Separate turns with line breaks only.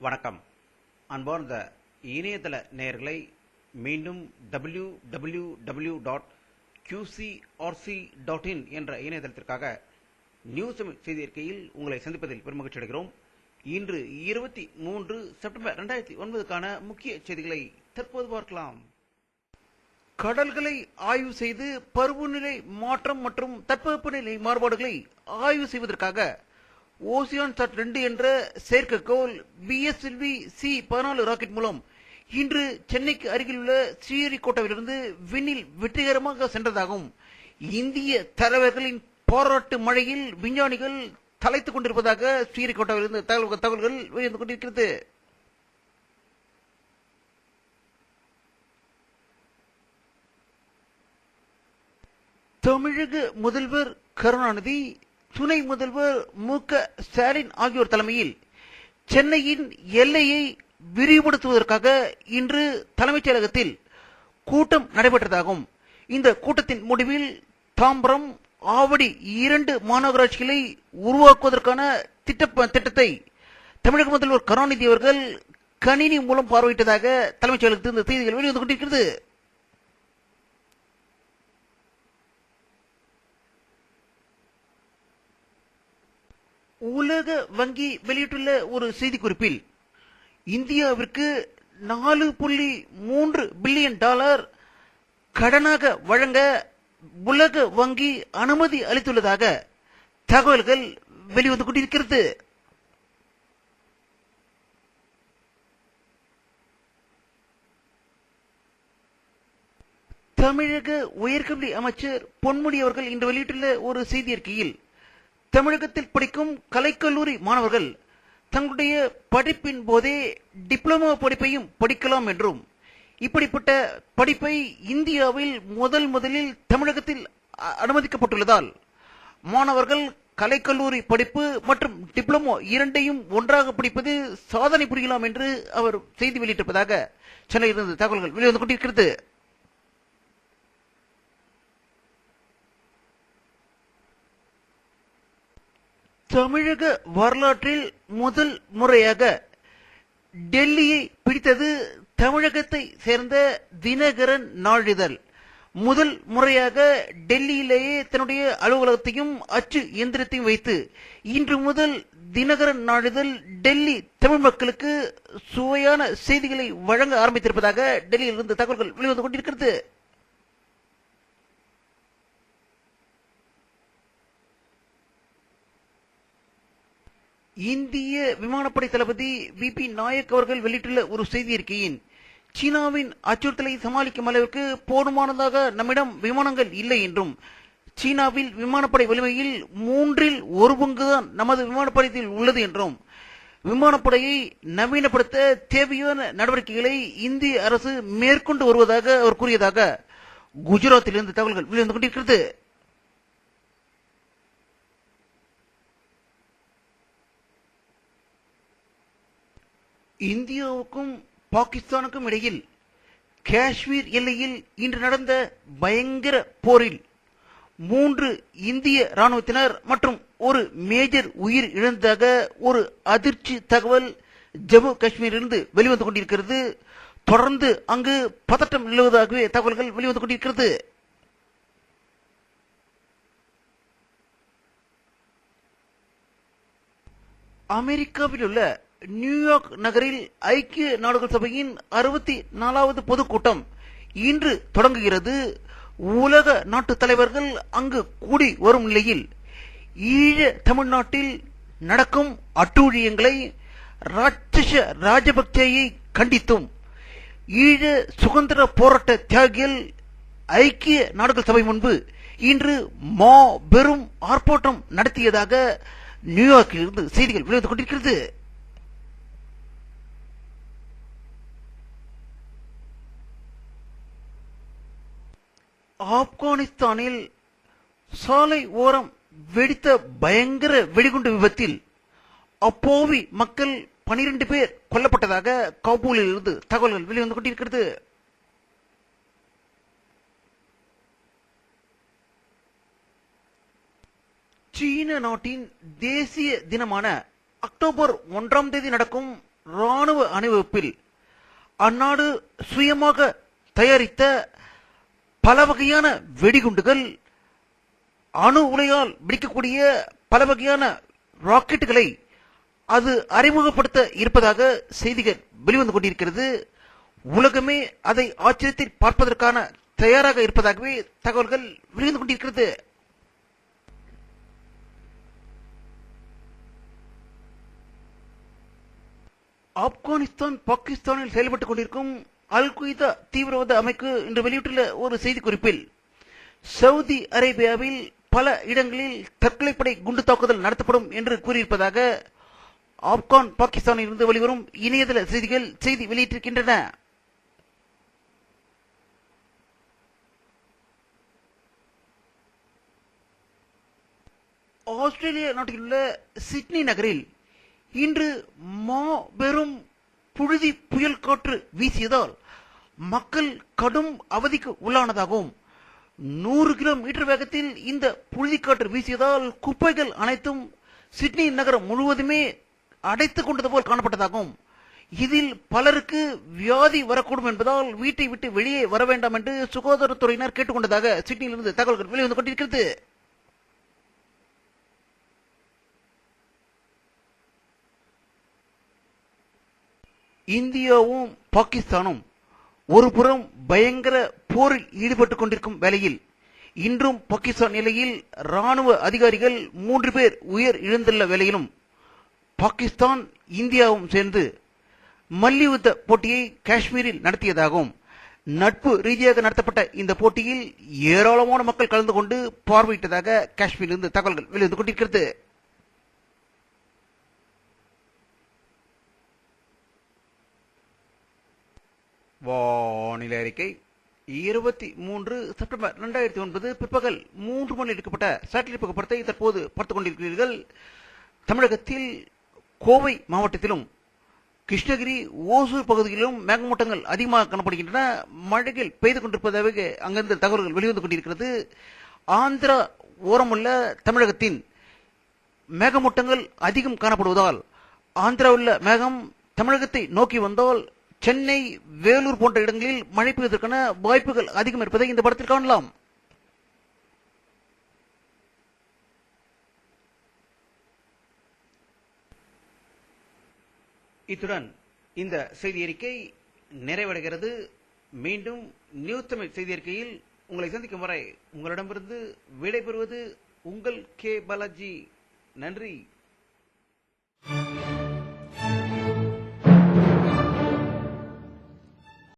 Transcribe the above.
வணக்கம். அன்பார்ந்த இணையதள நேயர்களை மீண்டும் www.qcrc.in என்ற இணையதளத்திற்காக நியூஸ் செய்தி அறிக்கையில் உங்களை சந்திப்பதில் பெருமகிழ்ச்சி அடைகிறோம். இன்று 23 செப்டம்பர் 2009க்கான முக்கிய செய்திகளை தற்போது பார்க்கலாம். கடல்களை ஆய்வு செய்து பருவநிலை மாற்றம் மற்றும் தட்பவெப்பநிலை மாறுபாடுகளை ஆய்வு செய்வதற்காக ஓசியான்சாட் 2 என்ற செயற்கைக்கோள் BSLV-C-14 ராக்கெட் மூலம் இன்று சென்னைக்கு அருகிலுள்ள ஸ்ரீஹரிகோட்டாவிலிருந்து விண்ணில் வெற்றிகரமாக சென்றதாகவும் இந்திய தலைவர்களின் பாராட்டு மழையில் விஞ்ஞானிகள் தலைத்துக் கொண்டிருப்பதாக ஸ்ரீஹரிகோட்டாவிலிருந்து தகவல்கள் வெளிவந்து கொண்டிருக்கிறது. தமிழக முதல்வர் கருணாநிதி, துணை முதல்வர் மு.க.ஸ்டாலின் ஆகியோர் தலைமையில் சென்னையின் எல்லையை விரிவுபடுத்துவதற்காக இன்று தலைமைச் செயலகத்தில் கூட்டம் நடைபெற்றதாகும். இந்த கூட்டத்தின் முடிவில் தாம்பரம், ஆவடி 2 மாநகராட்சிகளை உருவாக்குவதற்கான திட்டத்தை தமிழக முதல்வர் கருணாநிதி அவர்கள் கணினி மூலம் பார்வையிட்டதாக தலைமைச் செயலகத்தில் இந்த செய்திகள் வெளிவந்து கொண்டிருக்கிறது. உலக வங்கி வெளியிட்டுள்ள ஒரு செய்திக்குறிப்பில் இந்தியாவிற்கு $4.3 பில்லியன் கடனாக வழங்க உலக வங்கி அனுமதி அளித்துள்ளதாக தகவல்கள் வெளிவந்து கொண்டிருக்கிறது. தமிழக உயர்கல்வி அமைச்சர் பொன்முடி அவர்கள் இன்று வெளியிட்டுள்ள ஒரு செய்தி அறிக்கையில் தமிழகத்தில் படிக்கும் கலைக்கல்லூரி மாணவர்கள் தங்களுடைய படிப்பின் போதே டிப்ளமோ படிப்பையும் படிக்கலாம் என்றும், இப்படிப்பட்ட படிப்பை இந்தியாவில் முதலில் தமிழகத்தில் அனுமதிக்கப்பட்டுள்ளதால் மாணவர்கள் கலைக்கல்லூரி படிப்பு மற்றும் டிப்ளமோ இரண்டையும் ஒன்றாக படிப்பது சாதனை புரியலாம் என்று அவர் செய்தி வெளியிட்டிருப்பதாக சென்னையிலிருந்து தகவல்கள் வெளிவந்து கொண்டிருக்கிறது. தமிழக வரலாற்றில் முதல் முறையாக டெல்லியை பிடித்தது தமிழகத்தை சேர்ந்த தினகரன் நாளிதழ். முதல் முறையாக டெல்லியிலேயே தன்னுடைய அலுவலகத்தையும் அச்சு இயந்திரத்தையும் வைத்து இன்று முதல் தினகரன் நாளிதழ் டெல்லி தமிழ் மக்களுக்கு சுவையான செய்திகளை வழங்க ஆரம்பித்திருப்பதாக டெல்லியிலிருந்து தகவல்கள் வெளிவந்து கொண்டிருக்கிறது. இந்திய விமானப்படை தளபதி VP நாயக் அவர்கள் வெளியிட்டுள்ள ஒரு செய்தி அறிக்கையின் சீனாவின் அச்சுறுத்தலை சமாளிக்கும் அளவிற்கு போதுமானதாக நம்மிடம் விமானங்கள் இல்லை என்றும், சீனாவில் விமானப்படை வலிமையில் 1/3 பங்குதான் நமது விமானப்படையில் உள்ளது என்றும், விமானப்படையை நவீனப்படுத்த தேவையான நடவடிக்கைகளை இந்திய அரசு மேற்கொண்டு வருவதாக அவர் கூறியதாக குஜராத்திலிருந்து தகவல்கள் வெளிவந்து கொண்டிருக்கிறது. இந்தியாவுக்கும் பாகிஸ்தானுக்கும் இடையில் காஷ்மீர் எல்லையில் இன்று நடந்த பயங்கர போரில் 3 இந்திய ராணுவத்தினர் மற்றும் ஒரு மேஜர் உயிர் இழந்ததாக ஒரு அதிர்ச்சி தகவல் ஜம்மு காஷ்மீரிலிருந்து வெளிவந்து கொண்டிருக்கிறது. தொடர்ந்து அங்கு பதட்டம் நிலவுவதாகவே தகவல்கள் வெளிவந்து கொண்டிருக்கிறது. அமெரிக்காவில் உள்ள நியூயார்க் நகரில் ஐக்கிய நாடுகள் சபையின் 64வது பொதுக்கூட்டம் இன்று தொடங்குகிறது. உலக நாட்டு தலைவர்கள் அங்கு கூடி வரும் நிலையில் ஈழ தமிழ்நாட்டில் நடக்கும் அட்டூழியங்களை ராஜபக்சேயை கண்டித்தும் ஈழ சுதந்திர போராட்ட தியாகிகள் ஐக்கிய நாடுகள் சபை முன்பு இன்று மாபெரும் ஆர்ப்பாட்டம் நடத்தியதாக நியூயார்க்கிலிருந்து செய்திகள் வெளிவந்து கொண்டிருக்கிறது. ஆப்கானிஸ்தானில் சாலை ஓரம் வெடித்த பயங்கர வெடிகுண்டு விபத்தில் அப்போவி மக்கள் 12 பேர் கொல்லப்பட்டதாக காபூலில் இருந்து தகவல்கள் வெளிவந்து கொண்டிருக்கிறது. சீன நாட்டின் தேசிய தினமான அக்டோபர் 1ஆம் தேதி நடக்கும் ராணுவ அணிவகுப்பில் அந்நாடு சுயமாக தயாரித்த பல வகையான வெடிகுண்டுகள், அணு உலையால் வெடிக்கக்கூடிய பல வகையான ராக்கெட்டுகளை அது அறிமுகப்படுத்த இருப்பதாக செய்திகள் வெளிவந்து கொண்டிருக்கிறது. உலகமே அதை ஆச்சரியத்தில் பார்ப்பதற்கான தயாராக இருப்பதாகவே தகவல்கள் வெளிவந்து கொண்டிருக்கிறது. ஆப்கானிஸ்தான் பாகிஸ்தானில் செயல்பட்டுக் கொண்டிருக்கும் அல் குய்தா தீவிரவாத அமைப்பு இன்று வெளியிட்டுள்ள ஒரு செய்திக்குறிப்பில், சவுதி அரேபியாவில் பல இடங்களில் தற்கொலைப்படை குண்டு தாக்குதல் நடத்தப்படும் என்று கூறியிருப்பதாக ஆப்கான் பாகிஸ்தானில் இருந்து வெளிவரும் இணையதள செய்திகள் செய்தி வெளியிட்டிருக்கின்றன. ஆஸ்திரேலியா நாட்டில் உள்ள சிட்னி நகரில் இன்று மாபெரும் புழுதி புயல் காற்று வீசியதால் மக்கள் கடும் அவதிக்கு உள்ளானதாகவும், 100 கிலோமீட்டர் வேகத்தில் இந்த புழுதிக்காற்று வீசியதால் குப்பைகள் அனைத்தும் சிட்னி நகரம் முழுவதுமே அடைத்துக் கொண்டது போல் காணப்பட்டதாகவும், இதில் பலருக்கு வியாதி வரக்கூடும் என்பதால் வீட்டை விட்டு வெளியே வர வேண்டாம் என்று சுகாதாரத்துறையினர் கேட்டுக்கொண்டதாக சிட்னியிலிருந்து தகவல்கள் வெளிவந்து கொண்டிருக்கிறது. இந்தியாவும் பாகிஸ்தானும் ஒரு புறம் பயங்கர போரில் ஈடுபட்டுக் கொண்டிருக்கும் வேளையில், இன்றும் பாகிஸ்தான் எல்லையில் ராணுவ அதிகாரிகள் 3 பேர் உயிர் இழந்துள்ள வேளையிலும், பாகிஸ்தான் இந்தியாவும் சேர்ந்து மல்யுத்த போட்டியை காஷ்மீரில் நடத்தியதாகவும், நட்பு ரீதியாக நடத்தப்பட்ட இந்த போட்டியில் ஏராளமான மக்கள் கலந்து கொண்டு பார்வையிட்டதாக காஷ்மீரிலிருந்து தகவல்கள் வெளிவந்து கொண்டிருக்கிறது. வானிலை அறிக்கை 23 செப்டம்பர் 2009 பிற்பகல் 3 மணி எடுக்கப்பட்ட சேட்டலைட் புகைப்படத்தை தற்போது பார்த்துக் கொண்டிருக்கிறீர்கள். தமிழகத்தில் கோவை மாவட்டத்திலும் கிருஷ்ணகிரி ஓசூர் பகுதிகளிலும் மேகமூட்டங்கள் அதிகமாக காணப்படுகின்றன. மழைகள் பெய்து கொண்டிருப்பதாக அங்கிருந்து தகவல்கள் வெளிவந்து கொண்டிருக்கிறது. ஆந்திரா ஓரமுள்ள தமிழகத்தின் மேகமூட்டங்கள் அதிகம் காணப்படுவதால், ஆந்திராவுள்ள மேகம் தமிழகத்தை நோக்கி வந்தால் சென்னை, வேலூர் போன்ற இடங்களில் மழை பெய்வதற்கான வாய்ப்புகள் அதிகம் இருப்பதை இந்த படத்தில் காணலாம். இத்துடன் இந்த செய்தி அறிக்கை நிறைவடைகிறது. மீண்டும் நியூஸ் தமிழ் செய்தி அறிக்கையில் உங்களை சந்திக்கும் வரை உங்களிடமிருந்து விடைபெறுவது உங்கள் கே பாலாஜி. நன்றி.